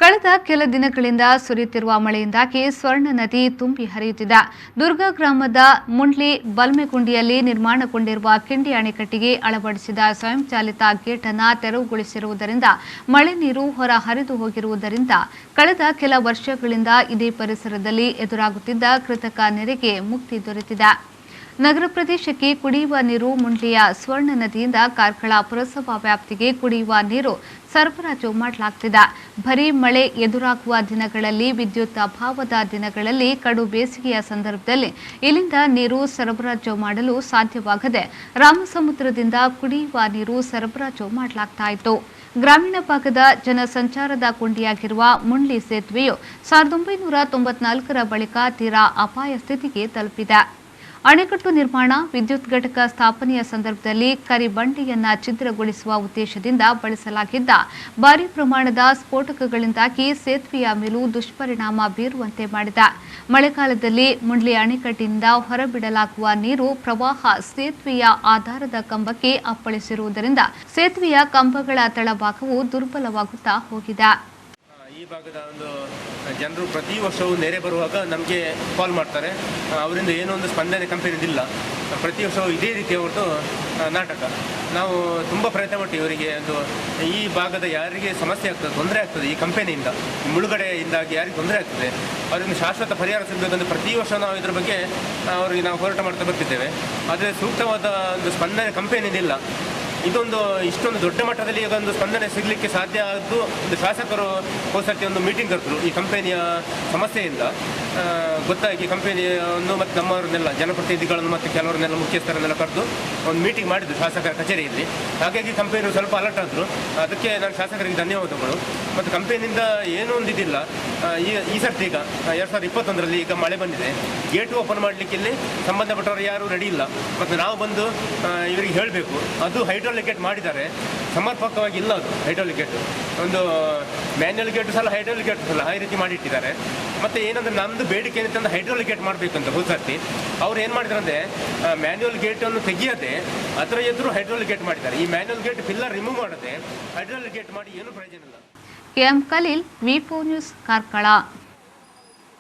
ಕಳೆದ ಕೆಲ ದಿನಗಳಿಂದ ಸುರಿಯುತ್ತಿರುವ ಮಳೆಯಿಂದಾಗಿ ಸ್ವರ್ಣ ನದಿ ತುಂಬಿ ಹರಿಯುತ್ತಿದೆ. ದುರ್ಗ ಗ್ರಾಮದ ಮುಂಡ್ಲಿ ಬಲ್ಮೆಗುಂಡಿಯಲ್ಲಿ ನಿರ್ಮಾಣಗೊಂಡಿರುವ ಕಿಂಡಿ ಅಣೆಕಟ್ಟಿಗೆ ಅಳವಡಿಸಿದ ಸ್ವಯಂಚಾಲಿತ ಗೇಟ್ ಅನ್ನು ತೆರವುಗೊಳಿಸಿರುವುದರಿಂದ ಮಳೆ ನೀರು ಹೊರ ಹರಿದು ಹೋಗಿರುವುದರಿಂದ ಕಳೆದ ಕೆಲ ವರ್ಷಗಳಿಂದ ಇದೇ ಪರಿಸರದಲ್ಲಿ ಎದುರಾಗುತ್ತಿದ್ದ ಕೃತಕ ನೆರೆಗೆ ಮುಕ್ತಿ ದೊರೆತಿದೆ. ನಗರ ಪ್ರದೇಶಕ್ಕೆ ಕುಡಿಯುವ ನೀರು ಮುಂಡ್ಲಿಯ ಸ್ವರ್ಣ ನದಿಯಿಂದ ಕಾರ್ಕಳ ಪುರಸಭಾ ವ್ಯಾಪ್ತಿಗೆ ಕುಡಿಯುವ ನೀರು ಸರಬರಾಜು ಮಾಡಲಾಗುತ್ತಿದೆ. ಭರಿ ಮಳೆ ಎದುರಾಗುವ ದಿನಗಳಲ್ಲಿ, ವಿದ್ಯುತ್ ಅಭಾವದ ದಿನಗಳಲ್ಲಿ, ಕಡು ಬೇಸಿಗೆಯ ಸಂದರ್ಭದಲ್ಲಿ ಇಲ್ಲಿಂದ ನೀರು ಸರಬರಾಜು ಮಾಡಲು ಸಾಧ್ಯವಾಗದೆ ರಾಮಸಮುದ್ರದಿಂದ ಕುಡಿಯುವ ನೀರು ಸರಬರಾಜು ಮಾಡಲಾಗ್ತಾ ಇತ್ತು. ಗ್ರಾಮೀಣ ಭಾಗದ ಜನಸಂಚಾರದ ಕೊಂಡಿಯಾಗಿರುವ ಮುಂಡ್ಲಿ ಸೇತುವೆಯು 1994ರ ಬಳಿಕ ತೀರಾ ಅಪಾಯ ಸ್ಥಿತಿಗೆ ತಲುಪಿದೆ. ಅಣೆಕಟ್ಟು ನಿರ್ಮಾಣ, ವಿದ್ಯುತ್ ಘಟಕ ಸ್ಥಾಪನೆಯ ಸಂದರ್ಭದಲ್ಲಿ ಕರಿಬಂಡೆಯನ್ನ ಛಿದ್ರಗೊಳಿಸುವ ಉದ್ದೇಶದಿಂದ ಬಳಸಲಾಗಿದ್ದ ಭಾರೀ ಪ್ರಮಾಣದ ಸ್ಫೋಟಕಗಳಿಂದಾಗಿ ಸೇತುವೆಯ ಮೇಲೂ ದುಷ್ಪರಿಣಾಮ ಬೀರುವಂತೆ ಮಾಡಿದೆ. ಮಳೆಗಾಲದಲ್ಲಿ ಮುಂಡ್ಲಿ ಅಣೆಕಟ್ಟಿನಿಂದ ಹೊರಬಿಡಲಾಗುವ ನೀರು ಪ್ರವಾಹ ಸೇತುವೆಯ ಆಧಾರದ ಕಂಬಕ್ಕೆ ಅಪ್ಪಳಿಸಿರುವುದರಿಂದ ಸೇತುವೆಯ ಕಂಬಗಳ ತಳಭಾಗವು ದುರ್ಬಲವಾಗುತ್ತಾ ಹೋಗಿದೆ. ಈ ಭಾಗದ ಒಂದು ಜನರು ಪ್ರತಿ ವರ್ಷವೂ ನೆರೆ ಬರುವಾಗ ನಮಗೆ ಕಾಲ್ ಮಾಡ್ತಾರೆ. ಅವರಿಂದ ಏನೋ ಒಂದು ಸ್ಪಂದನೆ ಕಂಪನಿದಿಲ್ಲ. ಪ್ರತಿ ವರ್ಷವೂ ಇದೇ ರೀತಿಯ ಒಂದು ನಾಟಕ. ನಾವು ತುಂಬ ಪ್ರಯತ್ನ ಮಾಡ್ತೀವಿ. ಇವರಿಗೆ ಒಂದು ಈ ಭಾಗದ ಯಾರಿಗೆ ಸಮಸ್ಯೆ ಆಗ್ತದೆ, ತೊಂದರೆ ಆಗ್ತದೆ ಈ ಕಂಪನಿಯಿಂದ, ಮುಳುಗಡೆಯಿಂದಾಗಿ ಯಾರಿಗೆ ತೊಂದರೆ ಆಗ್ತದೆ, ಅವರಿಗೆ ಶಾಶ್ವತ ಪರಿಹಾರ ಸಿಗಬೇಕಂದ್ರೆ ಪ್ರತಿ ವರ್ಷ ನಾವು ಇದರ ಬಗ್ಗೆ ಅವರಿಗೆ ನಾವು ಹೋರಾಟ ಮಾಡ್ತಾ ಬರ್ತಿದ್ದೇವೆ. ಆದರೆ ಸೂಕ್ತವಾದ ಒಂದು ಸ್ಪಂದನೆ ಕಂಪನಿದಿಲ್ಲ. ಇದೊಂದು ಇಷ್ಟೊಂದು ದೊಡ್ಡ ಮಟ್ಟದಲ್ಲಿ ಈಗ ಒಂದು ಸ್ಪಂದನೆ ಸಿಗಲಿಕ್ಕೆ ಸಾಧ್ಯ ಆದ್ದು ಒಂದು ಶಾಸಕರು ಹೋಸರ್ತಿ ಒಂದು ಮೀಟಿಂಗ್ ಕರೆದ್ರು. ಈ ಕಂಪನಿಯ ಸಮಸ್ಯೆಯಿಂದ ಗೊತ್ತಾಗಿ ಕಂಪನಿಯನ್ನು ಮತ್ತು ನಮ್ಮವ್ರನ್ನೆಲ್ಲ ಜನಪ್ರತಿನಿಧಿಗಳನ್ನು ಮತ್ತು ಕೆಲವರನ್ನೆಲ್ಲ ಮುಖ್ಯಸ್ಥರನ್ನೆಲ್ಲ ಕರೆದು ಒಂದು ಮೀಟಿಂಗ್ ಮಾಡಿದ್ರು ಶಾಸಕರ ಕಚೇರಿಯಲ್ಲಿ. ಹಾಗಾಗಿ ಕಂಪನಿಯವರು ಸ್ವಲ್ಪ ಅಲರ್ಟ್ ಆದರು. ಅದಕ್ಕೆ ನಾನು ಶಾಸಕರಿಗೆ ಧನ್ಯವಾದಗಳು. ಮತ್ತು ಕಂಪನಿಯಿಂದ ಏನೂ ಒಂದು ಇದಿಲ್ಲ. ಈ ಸರ್ತಿ ಈಗ 2021ರಲ್ಲಿ ಈಗ ಮಳೆ ಬಂದಿದೆ. ಗೇಟ್ ಓಪನ್ ಮಾಡಲಿಕ್ಕೆ ಇಲ್ಲಿ ಸಂಬಂಧಪಟ್ಟವರು ಯಾರೂ ರೆಡಿ ಇಲ್ಲ. ಮತ್ತು ನಾವು ಬಂದು ಇವರಿಗೆ ಹೇಳಬೇಕು. ಅದು ಹೈಡ್ರಾಲಿಕ್ ಗೇಟ್ ಮಾಡಿದ್ದಾರೆ, ಸಮರ್ಪಕವಾಗಿ ಇಲ್ಲ. ಅದು ಹೈಡ್ರಾಲಿಕ್ ಗೇಟ್ ಒಂದು ಮ್ಯಾನ್ಯಲ್ ಗೇಟು ಸಲ ಹೈಡ್ರಾಲಿಕ್ ಗೇಟು ಸಲ ಈ ರೀತಿ ಮಾಡಿಟ್ಟಿದ್ದಾರೆ. ಮತ್ತು ಏನಂದರೆ ನಮ್ಮದು ಬೇಡಿಕೆ ಏನಂತಂದ್ರೆ ಹೈಡ್ರಾಲಿಕ್ ಗೇಟ್ ಮಾಡಬೇಕಂತ ಹೋದ್ಸರ್ತಿ ಅವ್ರು ಏನು ಮಾಡಿದ್ದಾರೆ ಅಂದರೆ ಮ್ಯಾನ್ಯಲ್ ಗೇಟನ್ನು ತೆಗಿಯದೆ ಅದರ ಎದುರು ಹೈಡ್ರಾಲಿಕ್ ಗೇಟ್ ಮಾಡಿದ್ದಾರೆ. ಈ ಮ್ಯಾನ್ಯಲ್ ಗೇಟ್ ಪಿಲ್ಲರ್ ರಿಮೂವ್ ಮಾಡದೆ ಹೈಡ್ರಾಲಿಕ್ ಗೇಟ್ ಮಾಡಿ ಏನೂ ಪ್ರಯೋಜನ ಇಲ್ಲ. ಕೆಎಂ ಖಲೀಲ್, ವಿ4 ನ್ಯೂಸ್, ಕಾರ್ಕಳ.